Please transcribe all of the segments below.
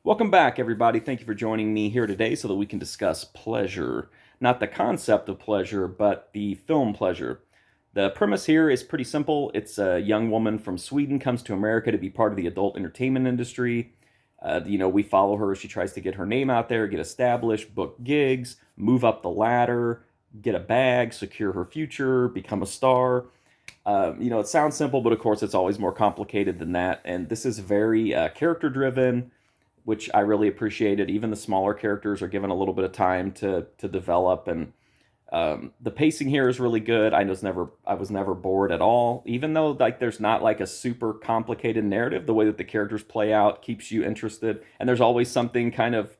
Welcome back, everybody. Thank you for joining me here today so that we can discuss pleasure. Not the concept of pleasure, but the film Pleasure. The premise here is pretty simple. It's a young woman from Sweden comes to America to be part of the adult entertainment industry. We follow her as she tries to get her name out there, get established, book gigs, move up the ladder, get a bag, secure her future, become a star. It sounds simple, but of course, it's always more complicated than that. And this is very character driven, which I really appreciated. Even the smaller characters are given a little bit of time to develop, and the pacing here is really good. I was never bored at all, even though like there's not like a super complicated narrative. The way that the characters play out keeps you interested, and there's always something kind of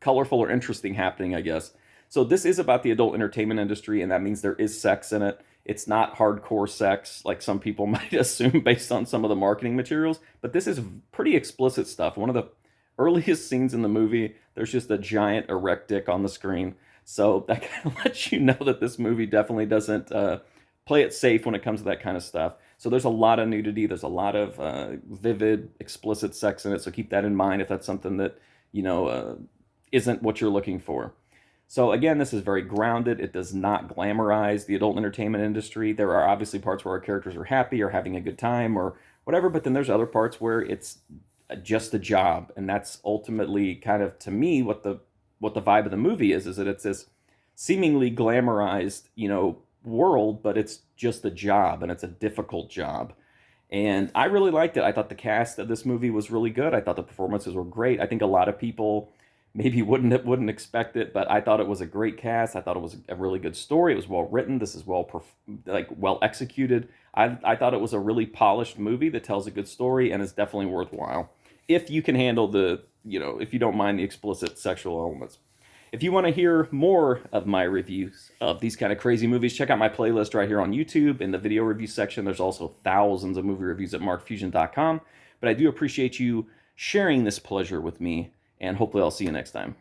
colorful or interesting happening, I guess. So this is about the adult entertainment industry, and that means there is sex in it. It's not hardcore sex like some people might assume based on some of the marketing materials, but this is pretty explicit stuff. One of the earliest scenes in the movie, there's just a giant erect dick on the screen. So that kind of lets you know that this movie definitely doesn't play it safe when it comes to that kind of stuff. So there's a lot of nudity. There's a lot of vivid, explicit sex in it. So keep that in mind if that's something that you know uh, isn't what you're looking for. So again, this is very grounded. It does not glamorize the adult entertainment industry. There are obviously parts where our characters are happy or having a good time or whatever, but then there's other parts where it's just a job, and that's ultimately kind of to me what the vibe of the movie is that it's this seemingly glamorized world, but it's just a job and it's a difficult job. And I really liked it. I thought the cast of this movie was really good. I thought the performances were great. I think a lot of people maybe wouldn't expect it, but I thought it was a great cast. I thought it was a really good story. It was well written. This is well executed. I thought it was a really polished movie that tells a good story and is definitely worthwhile if you can handle if you don't mind the explicit sexual elements. If you want to hear more of my reviews of these kind of crazy movies, check out my playlist right here on YouTube in the video review section. There's also thousands of movie reviews at markfusion.com. But I do appreciate you sharing this pleasure with me, and hopefully I'll see you next time.